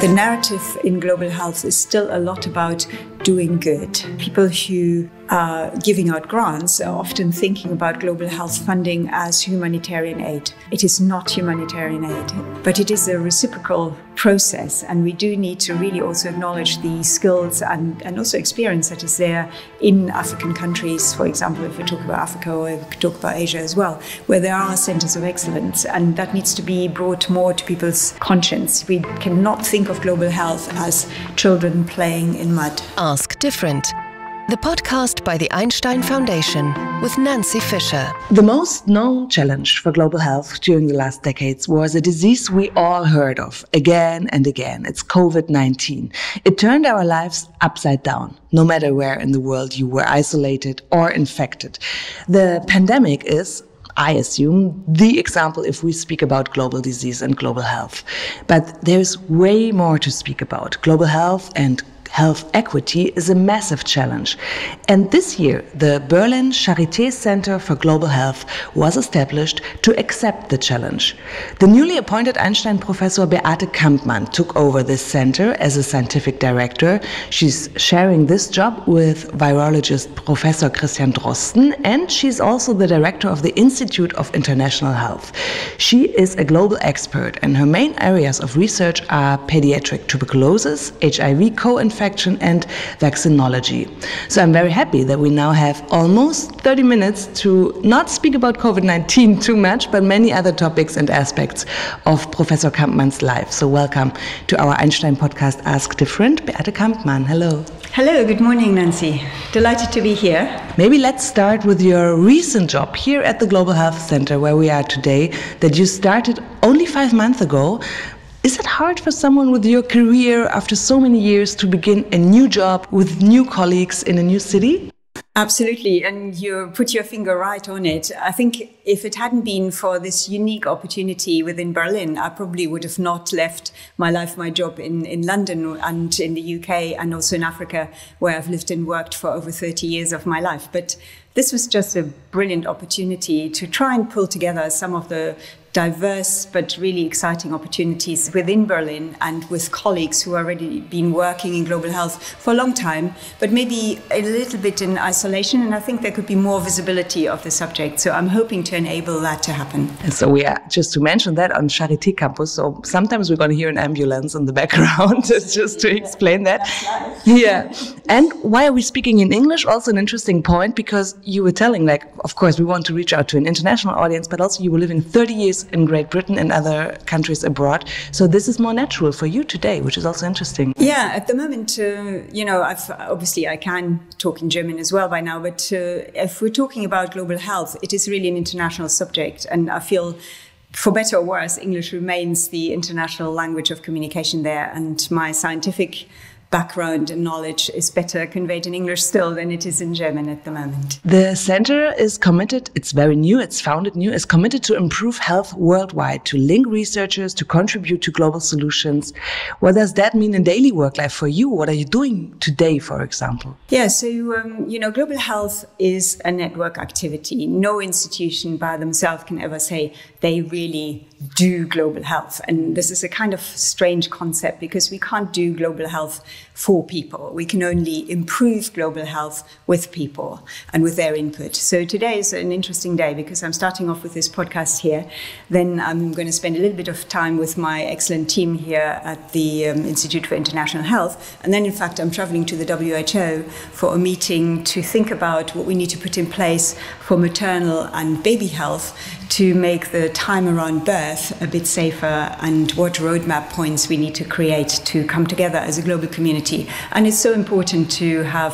The narrative in global health is still a lot about doing good. People who are giving out grants are often thinking about global health funding as humanitarian aid. It is not humanitarian aid, but it is a reciprocal process, and we do need to really also acknowledge the skills and also experience that is there in African countries, for example, if we talk about Africa or if we talk about Asia as well, where there are centers of excellence, and that needs to be brought more to people's conscience. We cannot think of global health as children playing in mud. Ask Different, the podcast by the Einstein Foundation with Nancy Fisher. The most known challenge for global health during the last decades was a disease we all heard of again and again. It's COVID-19. It turned our lives upside down, no matter where in the world you were isolated or infected. The pandemic is, I assume, the example if we speak about global disease and global health. But there's way more to speak about. Global health and health equity is a massive challenge. And this year, the Berlin Charité Center for Global Health was established to accept the challenge. The newly appointed Einstein professor Beate Kampmann took over this center as a scientific director. She's sharing this job with virologist Professor Christian Drosten, and she's also the director of the Institute of International Health. She is a global expert, and her main areas of research are pediatric tuberculosis, HIV co-infection, and vaccinology. So I'm very happy that we now have almost 30 minutes to not speak about COVID-19 too much, but many other topics and aspects of Professor Kampmann's life. So welcome to our Einstein podcast, Ask Different. Beate Kampmann, hello. Hello, good morning, Nancy. Delighted to be here. Maybe let's start with your recent job here at the Global Health Center, where we are today, that you started only 5 months ago. Is it hard for someone with your career after so many years to begin a new job with new colleagues in a new city? Absolutely, and you put your finger right on it. I think if it hadn't been for this unique opportunity within Berlin, I probably would have not left my life, my job in London and in the UK and also in Africa, where I've lived and worked for over 30 years of my life. But this was just a brilliant opportunity to try and pull together some of the diverse but really exciting opportunities within Berlin and with colleagues who already been working in global health for a long time, but maybe a little bit in isolation. And I think there could be more visibility of the subject. So I'm hoping to enable that to happen. And so we are, just to mention that, on Charité campus. So sometimes we're going to hear an ambulance in the background, just to explain that. Yeah. And why are we speaking in English? Also an interesting point, because you were telling, like, of course, we want to reach out to an international audience, but also you were living 30 years in Great Britain and other countries abroad. So this is more natural for you today, which is also interesting. Yeah, at the moment, I can talk in German as well by now, but if we're talking about global health, it is really an international subject. And I feel, for better or worse, English remains the international language of communication there. And my scientific background and knowledge is better conveyed in English still than it is in German at the moment. The center is committed, it's very new, it's founded new, is committed to improve health worldwide, to link researchers, to contribute to global solutions. What does that mean in daily work life for you? What are you doing today, for example? Yeah, so, global health is a network activity. No institution by themselves can ever say they really do global health. And this is a kind of strange concept, because we can't do global health for people. We can only improve global health with people and with their input. So today is an interesting day, because I'm starting off with this podcast here. Then I'm going to spend a little bit of time with my excellent team here at the Institute for International Health. And then, in fact, I'm traveling to the WHO for a meeting to think about what we need to put in place for maternal and baby health to make the time around birth a bit safer, and what roadmap points we need to create to come together as a global community. And it's so important to have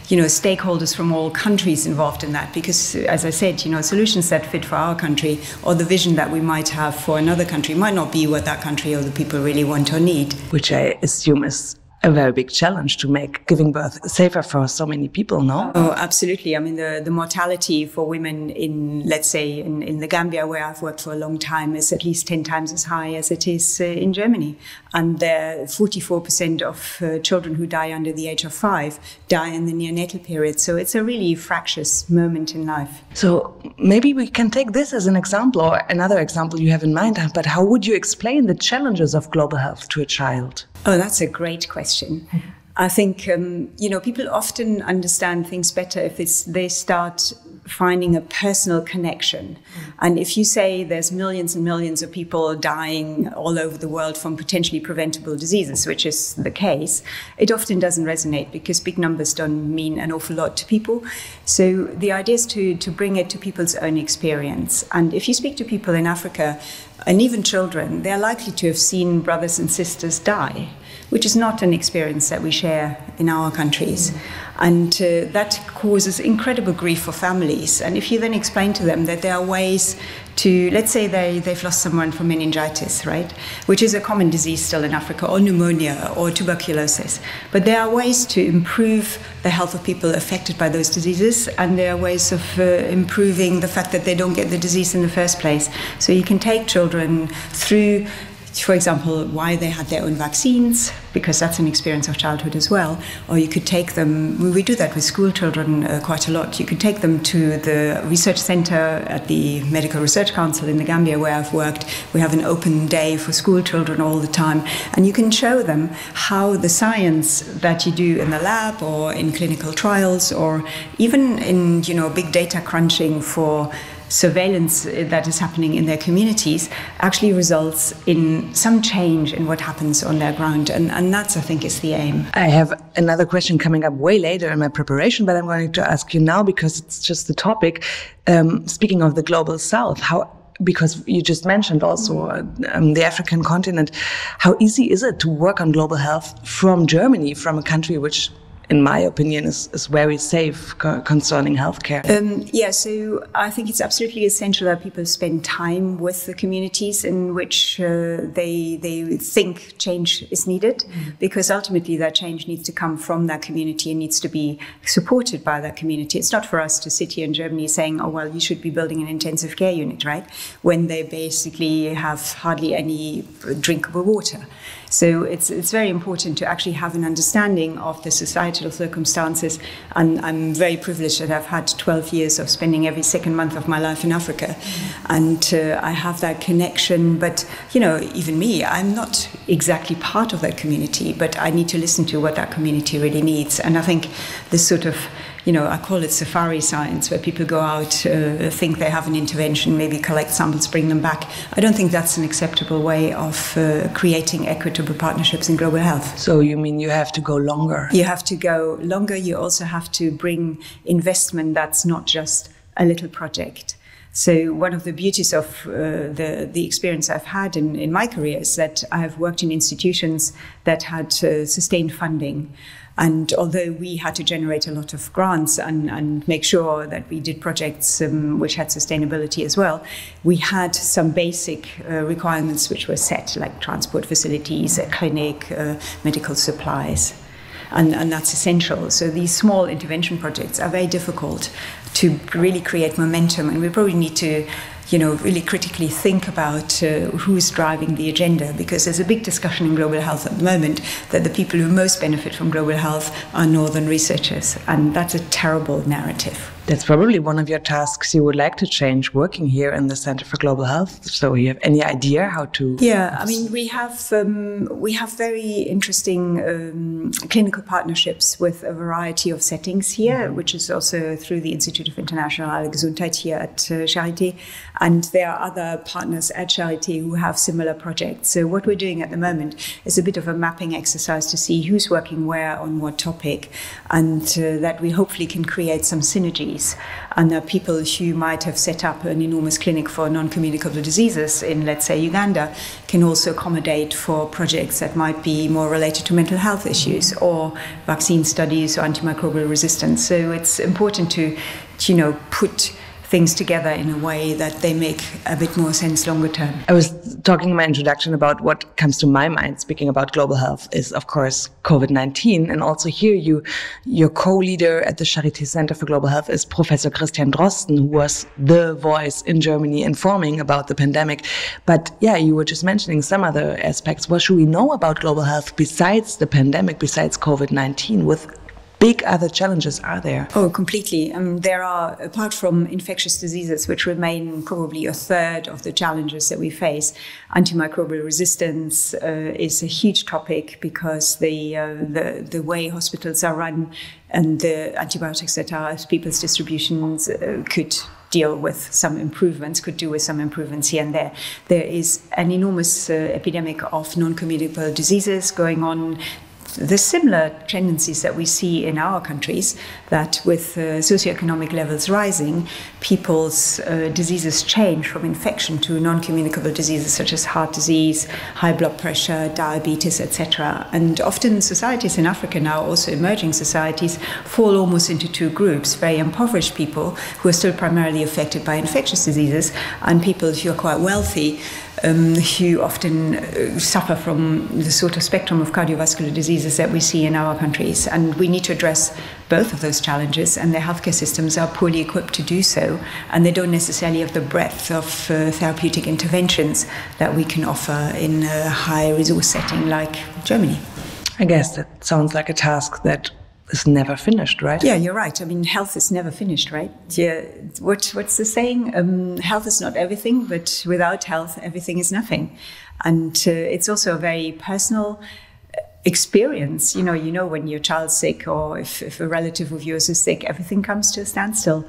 stakeholders from all countries involved in that, because, as I said, solutions that fit for our country or the vision that we might have for another country might not be what that country or the people really want or need. Which I assume is a very big challenge to make giving birth safer for so many people, no? Oh, absolutely. I mean, the mortality for women in, let's say, in the Gambia, where I've worked for a long time, is at least 10 times as high as it is in Germany. And 44% of children who die under the age of 5 die in the neonatal period. So it's a really fractious moment in life. So maybe we can take this as an example, or another example you have in mind, but how would you explain the challenges of global health to a child? Oh, that's a great question. I think, people often understand things better if they start finding a personal connection. And if you say there's millions and millions of people dying all over the world from potentially preventable diseases, which is the case, it often doesn't resonate because big numbers don't mean an awful lot to people. So the idea is to bring it to people's own experience. And if you speak to people in Africa, and even children, they're likely to have seen brothers and sisters die, which is not an experience that we share in our countries. And that causes incredible grief for families. And if you then explain to them that there are ways to, let's say they've lost someone from meningitis, right, which is a common disease still in Africa, or pneumonia, or tuberculosis. But there are ways to improve the health of people affected by those diseases, and there are ways of improving the fact that they don't get the disease in the first place. So you can take children through, for example, why they had their own vaccines, because that's an experience of childhood as well. Or you could take them, we do that with school children quite a lot. You could take them to the research center at the Medical Research Council in the Gambia where I've worked. We have an open day for school children all the time. And you can show them how the science that you do in the lab or in clinical trials or even in, big data crunching for surveillance that is happening in their communities actually results in some change in what happens on their ground. And that's, I think, is the aim. I have another question coming up way later in my preparation, but I'm going to ask you now because it's just the topic. Speaking of the global south, because you just mentioned also the African continent, how easy is it to work on global health from Germany, from a country which, in my opinion, is very safe concerning healthcare? So I think it's absolutely essential that people spend time with the communities in which they think change is needed, because ultimately that change needs to come from that community and needs to be supported by that community. It's not for us to sit here in Germany saying, oh, well, you should be building an intensive care unit, right? When they basically have hardly any drinkable water. So it's very important to actually have an understanding of the societal circumstances. And I'm very privileged that I've had 12 years of spending every second month of my life in Africa. And I have that connection. But, even me, I'm not exactly part of that community, but I need to listen to what that community really needs. And I think this sort of, I call it safari science, where people go out, think they have an intervention, maybe collect samples, bring them back. I don't think that's an acceptable way of creating equitable partnerships in global health. So you mean you have to go longer? You have to go longer. You also have to bring investment that's not just a little project. So one of the beauties of the experience I've had in my career is that I have worked in institutions that had sustained funding. And although we had to generate a lot of grants and make sure that we did projects which had sustainability as well, we had some basic requirements which were set, like transport facilities, a clinic, medical supplies. And that's essential. So these small intervention projects are very difficult to really create momentum. And we probably need to really critically think about who's driving the agenda, because there's a big discussion in global health at the moment that the people who most benefit from global health are northern researchers. And that's a terrible narrative. That's probably one of your tasks you would like to change working here in the Center for Global Health. So you have any idea how to? Yeah, I mean, we have very interesting clinical partnerships with a variety of settings here, which is also through the Institute of International Gesundheit here at Charité. And there are other partners at Charité who have similar projects. So what we're doing at the moment is a bit of a mapping exercise to see who's working where on what topic, and that we hopefully can create some synergies. And people who might have set up an enormous clinic for non-communicable diseases in, let's say, Uganda, can also accommodate for projects that might be more related to mental health issues or vaccine studies or antimicrobial resistance. So it's important to, put things together in a way that they make a bit more sense longer term. I was talking in my introduction about what comes to my mind speaking about global health is, of course, COVID-19. And also here, your co-leader at the Charité Center for Global Health is Professor Christian Drosten, who was the voice in Germany informing about the pandemic. But yeah, you were just mentioning some other aspects. What should we know about global health besides the pandemic, besides COVID-19, with big other challenges are there? Oh, completely. There are, apart from infectious diseases, which remain probably a third of the challenges that we face, antimicrobial resistance is a huge topic because the way hospitals are run and the antibiotics that are at people's distributions could do with some improvements here and there. There is an enormous epidemic of non-communicable diseases going on. The similar tendencies that we see in our countries, that with socioeconomic levels rising, people's diseases change from infection to non-communicable diseases such as heart disease, high blood pressure, diabetes, etc. And often societies in Africa now, also emerging societies, fall almost into two groups: very impoverished people who are still primarily affected by infectious diseases, and people who are quite wealthy, who often suffer from the sort of spectrum of cardiovascular diseases that we see in our countries. And we need to address both of those challenges, and their healthcare systems are poorly equipped to do so, and they don't necessarily have the breadth of therapeutic interventions that we can offer in a high resource setting like Germany. I guess that sounds like a task that is never finished, right? Yeah, you're right. I mean, health is never finished, right? Yeah. What's the saying? Health is not everything, but without health, everything is nothing. And it's also a very personal experience. You know, when your child's sick, or if a relative of yours is sick, everything comes to a standstill.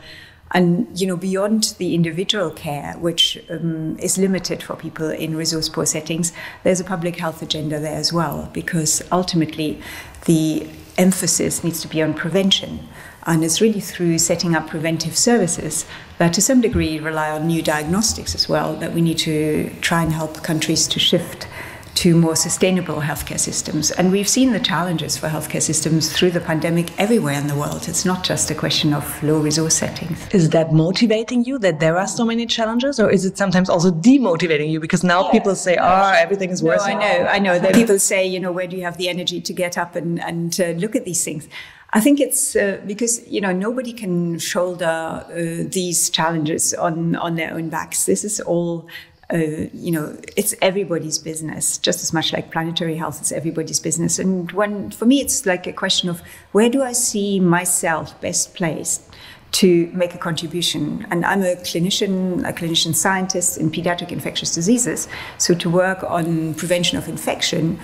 And, beyond the individual care, which is limited for people in resource-poor settings, there's a public health agenda there as well, because ultimately the emphasis needs to be on prevention. And it's really through setting up preventive services that to some degree rely on new diagnostics as well, that we need to try and help countries to shift to more sustainable healthcare systems. And we've seen the challenges for healthcare systems through the pandemic everywhere in the world. It's not just a question of low resource settings. Is that motivating you, that there are so many challenges, or is it sometimes also demotivating you? Because now people say, everything is worse. No, I know that people say, where do you have the energy to get up and look at these things? I think it's because, nobody can shoulder these challenges on their own backs. This is all it's everybody's business, just as much like planetary health is everybody's business. And for me, it's like a question of where do I see myself best placed to make a contribution. And I'm a clinician scientist in pediatric infectious diseases. So to work on prevention of infection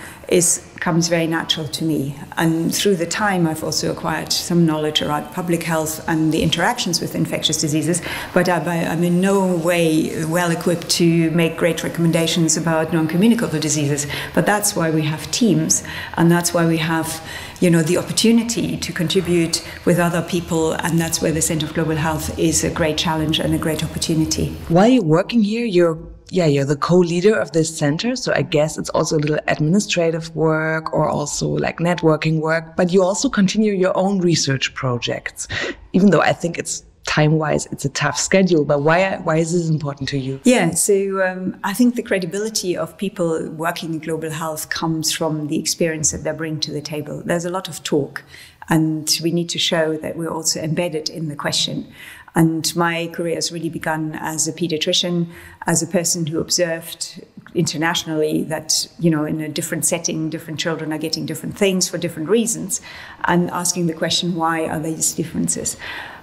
comes very natural to me. And through the time, I've also acquired some knowledge around public health and the interactions with infectious diseases, but I'm in no way well equipped to make great recommendations about non-communicable diseases. But that's why we have teams, and that's why we have the opportunity to contribute with other people, and that's where the Center of Global Health is a great challenge and a great opportunity. While you're working here, you're the co-leader of this center, so I guess it's also a little administrative work or also like networking work, but you also continue your own research projects, even though I think it's time-wise, it's a tough schedule, but why is this important to you? Yeah, so I think the credibility of people working in global health comes from the experience that they bring to the table. There's a lot of talk, and we need to show that we're also embedded in the question. And my career has really begun as a pediatrician, as a person who observed internationally that, in a different setting, different children are getting different things for different reasons, and asking the question, why are there these differences?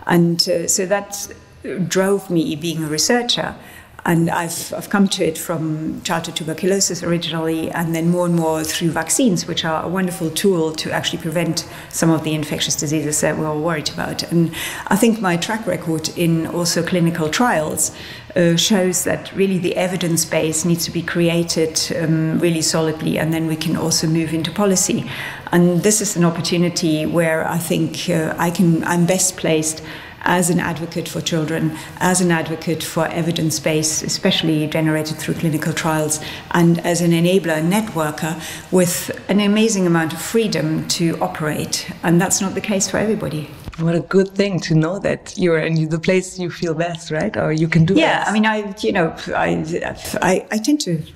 And so that drove me being a researcher. And I've come to it from childhood tuberculosis originally, and then more and more through vaccines, which are a wonderful tool to actually prevent some of the infectious diseases that we're all worried about. And I think my track record in also clinical trials shows that really the evidence base needs to be created really solidly, and then we can also move into policy. And this is an opportunity where I think I'm best placed as an advocate for children, as an advocate for evidence base, especially generated through clinical trials, and as an enabler, networker with an amazing amount of freedom to operate. And that's not the case for everybody. What a good thing to know that you're in the place you feel best, right? Or you can do yeah, best. I mean,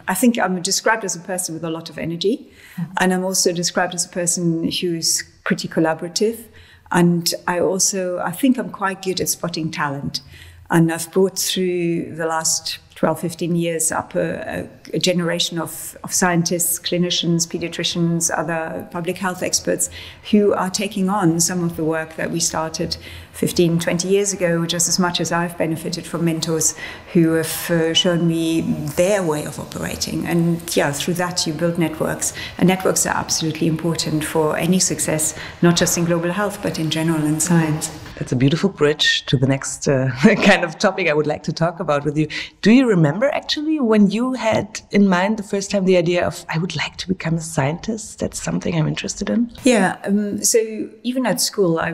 I think I'm described as a person with a lot of energy. Mm-hmm. And I'm also described as a person who's pretty collaborative. And I think I'm quite good at spotting talent. And I've brought through the last 12, 15 years up a generation of scientists, clinicians, pediatricians, other public health experts who are taking on some of the work that we started 15, 20 years ago, just as much as I've benefited from mentors who have shown me their way of operating. And through that you build networks. And networks are absolutely important for any success, not just in global health, but in general in science. That's a beautiful bridge to the next kind of topic I would like to talk about with you. Do you remember actually when you had in mind the first time the idea of, I would like to become a scientist? That's something I'm interested in. Yeah. So even at school, I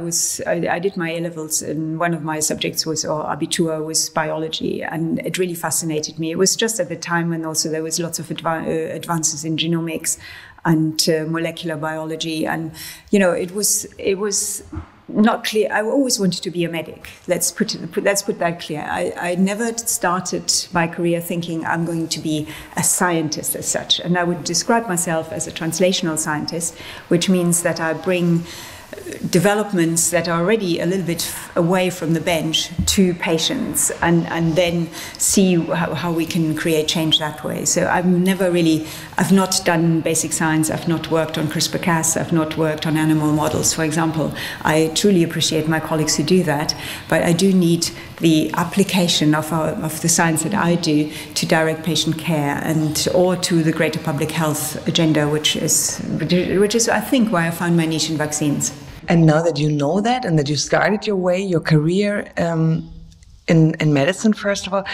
did my A-levels, and one of my subjects or Abitur was biology, and it really fascinated me. It was just at the time when also there was lots of advances in genomics and molecular biology, and it was not clear. I always wanted to be a medic. Let's put that clear. I never started my career thinking I'm going to be a scientist as such. And I would describe myself as a translational scientist, which means that I bring developments that are already a little bit away from the bench to patients, and then see how we can create change that way. So I've not done basic science, I've not worked on CRISPR-Cas, I've not worked on animal models, for example. I truly appreciate my colleagues who do that, but I do need the application of the science that I do to direct patient care or to the greater public health agenda, which is I think why I found my niche in vaccines. And now that you know that and that you started your career in medicine, first of all,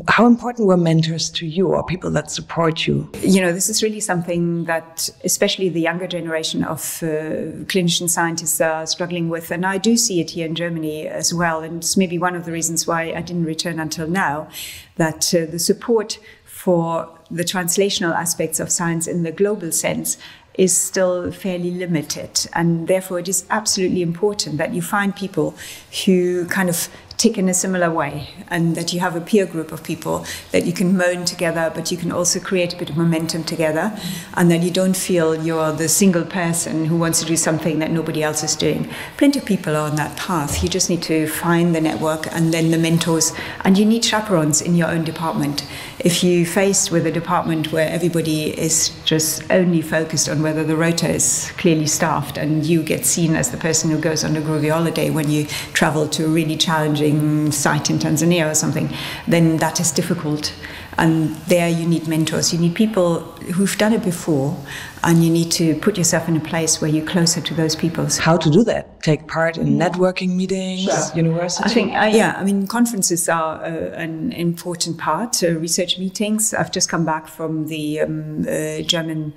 how important were mentors to you or people that support you? This is really something that especially the younger generation of clinician scientists are struggling with. And I do see it here in Germany as well. And it's maybe one of the reasons why I didn't return until now, that the support for the translational aspects of science in the global sense is still fairly limited. And therefore it is absolutely important that you find people who kind of tick in a similar way, and that you have a peer group of people that you can moan together, but you can also create a bit of momentum together, and that you don't feel you're the single person who wants to do something that nobody else is doing. Plenty of people are on that path. You just need to find the network and then the mentors, and you need chaperones in your own department. If you're faced with a department where everybody is just only focused on whether the rota is clearly staffed, and you get seen as the person who goes on a groovy holiday when you travel to a really challenging site in Tanzania or something, then that is difficult. And there you need mentors. You need people who've done it before, and you need to put yourself in a place where you're closer to those people. How to do that? Take part in networking meetings, university? I think, conferences are an important part, research meetings. I've just come back from the German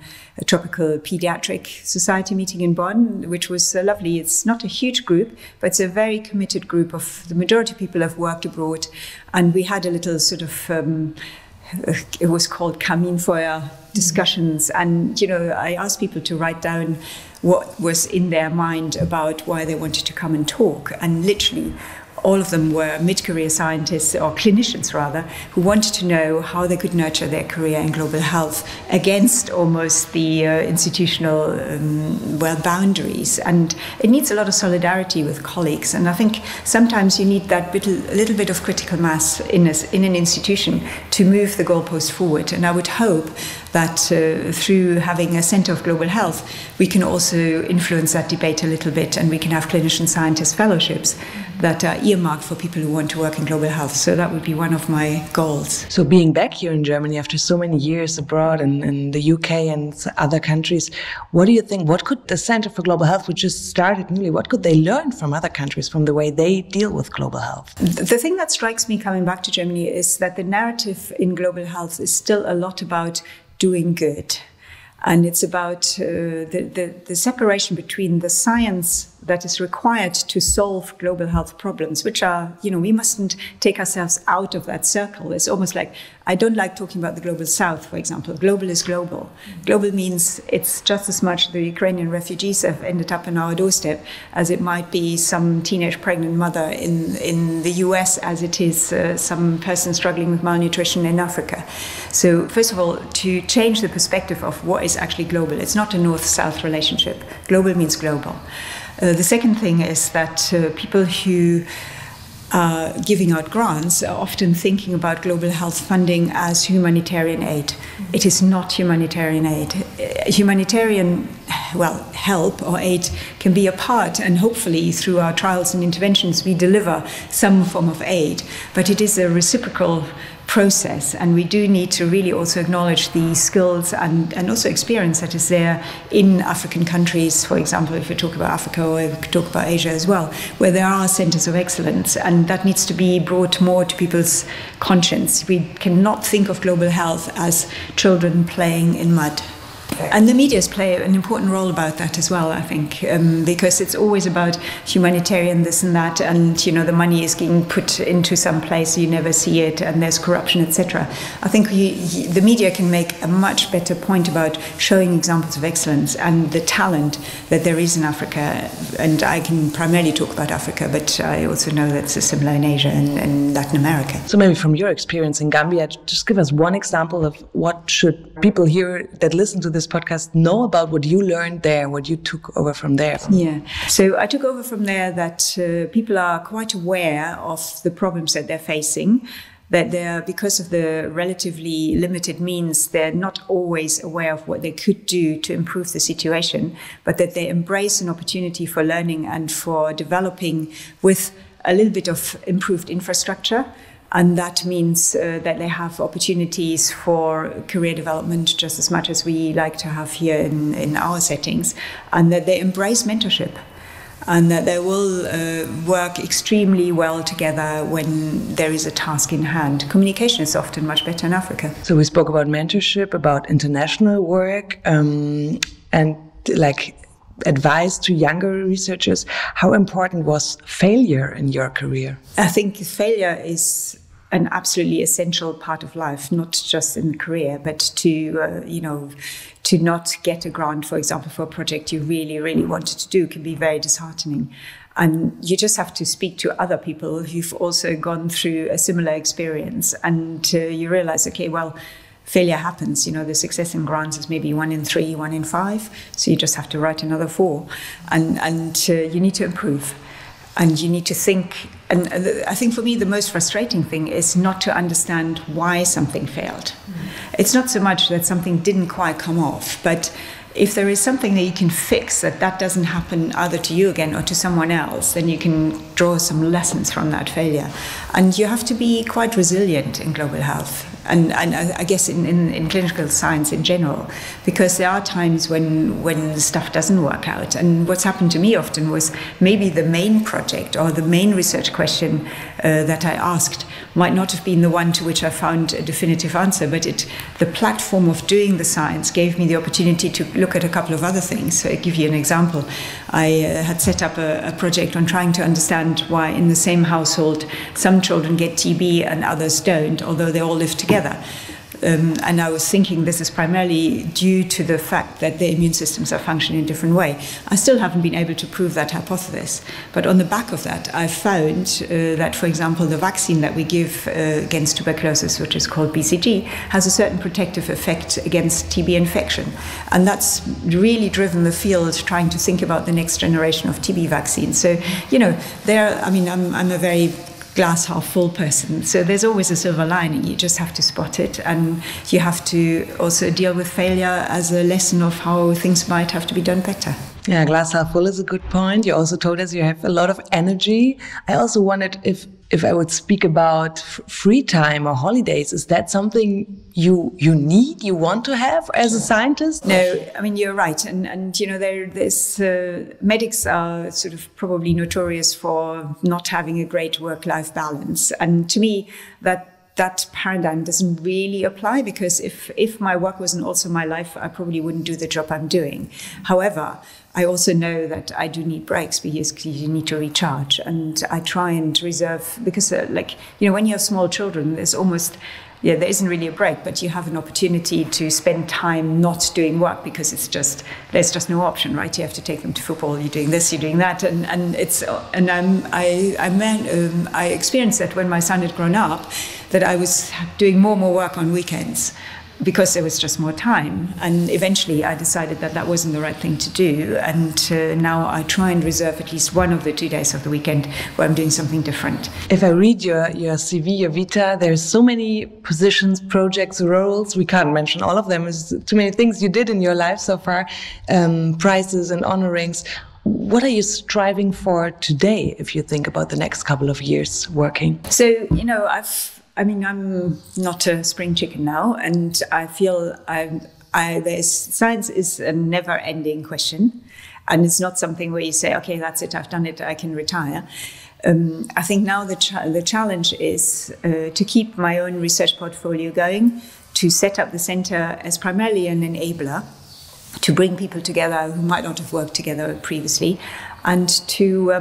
Tropical Pediatric Society meeting in Bonn, which was lovely. It's not a huge group, but it's a very committed group of the majority of people have worked abroad. And we had a little sort of it was called Kaminfeuer discussions, and I asked people to write down what was in their mind about why they wanted to come and talk, and literally all of them were mid-career scientists, or clinicians rather, who wanted to know how they could nurture their career in global health against almost the institutional boundaries. And it needs a lot of solidarity with colleagues. And I think sometimes you need that little bit of critical mass in an institution to move the goalpost forward. And I would hope that through having a Center of Global Health, we can also influence that debate a little bit, and we can have clinician scientist fellowships that are earmarked for people who want to work in global health. So that would be one of my goals. So being back here in Germany after so many years abroad in the UK and other countries, what do you think, what could the Center for Global Health, which just started newly, what could they learn from other countries, from the way they deal with global health? The thing that strikes me coming back to Germany is that the narrative in global health is still a lot about doing good. And it's about the separation between the science that is required to solve global health problems, which are, we mustn't take ourselves out of that circle. It's almost like, I don't like talking about the global south, for example. Global is global. Global means it's just as much the Ukrainian refugees have ended up on our doorstep as it might be some teenage pregnant mother in the US, as it is some person struggling with malnutrition in Africa. So first of all, to change the perspective of what is actually global, it's not a north-south relationship. Global means global. The second thing is that people who giving out grants are often thinking about global health funding as humanitarian aid. It is not humanitarian aid. Humanitarian, help or aid can be a part, and hopefully through our trials and interventions we deliver some form of aid, but it is a reciprocal process, and we do need to really also acknowledge the skills and also experience that is there in African countries, for example, if we talk about Africa, or if we talk about Asia as well, where there are centers of excellence, and that needs to be brought more to people's conscience. We cannot think of global health as children playing in mud. And the medias play an important role about that as well, I think, because it's always about humanitarian this and that, and the money is being put into some place you never see it, and there's corruption, etc. I think the media can make a much better point about showing examples of excellence and the talent that there is in Africa. And I can primarily talk about Africa, but I also know that's similar in Asia and Latin America. So maybe from your experience in Gambia, just give us one example of what should people here that listen to this podcast know about what you learned there, what you took over from there. Yeah, so I took over from there that people are quite aware of the problems that they're facing, that they're, because of the relatively limited means, they're not always aware of what they could do to improve the situation, but that they embrace an opportunity for learning and for developing with a little bit of improved infrastructure. And that means that they have opportunities for career development just as much as we like to have here in our settings, and that they embrace mentorship, and that they will work extremely well together when there is a task in hand. Communication is often much better in Africa. So we spoke about mentorship, about international work, and advice to younger researchers. How important was failure in your career? I think failure is an absolutely essential part of life, not just in the career, but to not get a grant, for example, for a project you really, really wanted to do can be very disheartening. And you just have to speak to other people who've also gone through a similar experience, and you realize, okay, well, failure happens. The success in grants is maybe 1 in 3, 1 in 5. So you just have to write another 4, and you need to improve. And you need to think, and I think for me the most frustrating thing is not to understand why something failed. It's not so much that something didn't quite come off, but if there is something that you can fix, that doesn't happen either to you again or to someone else, then you can draw some lessons from that failure. And you have to be quite resilient in global health. And I guess in clinical science in general, because there are times when stuff doesn't work out. And what's happened to me often was maybe the main project or the main research question that I asked might not have been the one to which I found a definitive answer, but the platform of doing the science gave me the opportunity to look at a couple of other things. So I'll give you an example. I had set up a project on trying to understand why in the same household some children get TB and others don't, although they all live together. And I was thinking this is primarily due to the fact that the immune systems are functioning in a different way. I still haven't been able to prove that hypothesis. But on the back of that, I found that, for example, the vaccine that we give against tuberculosis, which is called BCG, has a certain protective effect against TB infection. And that's really driven the field trying to think about the next generation of TB vaccines. So, I'm a very glass half full person. So there's always a silver lining. You just have to spot it, and you have to also deal with failure as a lesson of how things might have to be done better. Yeah, glass half full is a good point. You also told us you have a lot of energy. I also wondered if I would speak about free time or holidays. Is that something you need, you want to have as a scientist? No, I mean, you're right. And there's medics are sort of probably notorious for not having a great work-life balance. And to me, that paradigm doesn't really apply, because if my work wasn't also my life, I probably wouldn't do the job I'm doing. However, I also know that I do need breaks, because you need to recharge. And I try and reserve, because when you have small children, there isn't really a break, but you have an opportunity to spend time not doing work, because there's just no option, right? You have to take them to football, you're doing this, you're doing that. I experienced that when my son had grown up, that I was doing more and more work on weekends. because there was just more time. And eventually I decided that that wasn't the right thing to do. And now I try and reserve at least one of the 2 days of the weekend where I'm doing something different. If I read your CV, your vita, there's so many positions, projects, roles. We can't mention all of them. There's too many things you did in your life so far, prizes and honorings. What are you striving for today if you think about the next couple of years working? So, you know, I'm not a spring chicken now, and I feel science is a never-ending question, and it's not something where you say, okay, that's it, I've done it, I can retire. I think now the challenge is to keep my own research portfolio going, to set up the center as primarily an enabler, to bring people together who might not have worked together previously, and to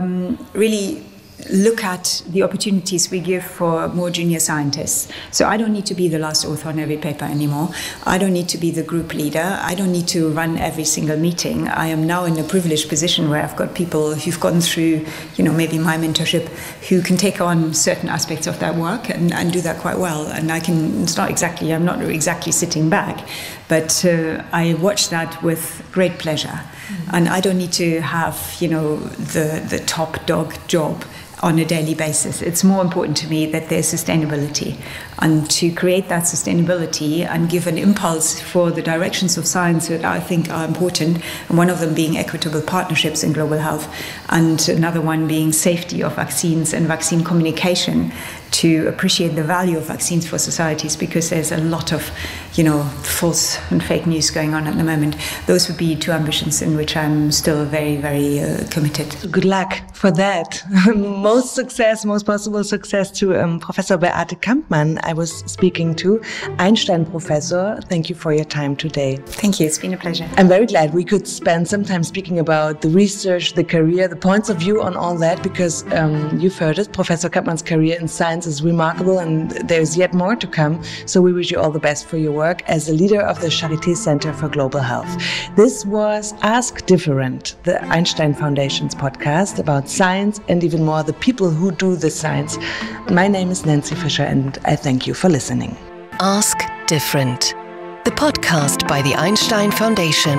really look at the opportunities we give for more junior scientists. So I don't need to be the last author on every paper anymore. I don't need to be the group leader. I don't need to run every single meeting. I am now in a privileged position where I've got people who've gone through, you know, maybe my mentorship, who can take on certain aspects of that work and do that quite well. And I'm not exactly sitting back, but I watch that with great pleasure. And I don't need to have, you know, the top dog job on a daily basis. It's more important to me that there's sustainability, and to create that sustainability and give an impulse for the directions of science that I think are important, and one of them being equitable partnerships in global health, and another one being safety of vaccines and vaccine communication, to appreciate the value of vaccines for societies, because there's a lot of, you know, false and fake news going on at the moment. Those would be two ambitions in which I'm still very, very committed. Good luck for that. Most possible success to Professor Beate Kampmann I was speaking to, Einstein professor. Thank you for your time today. Thank you, it's been a pleasure. I'm very glad we could spend some time speaking about the research, the career, the points of view on all that, because you've heard it, Professor Kampmann's career in science is remarkable, and there's yet more to come. So we wish you all the best for your work as a leader of the Charité Center for Global Health. This was Ask Different, the Einstein Foundation's podcast about science and even more the people who do the science. My name is Nancy Fischer, and I thank you for listening. Ask Different, the podcast by the Einstein Foundation.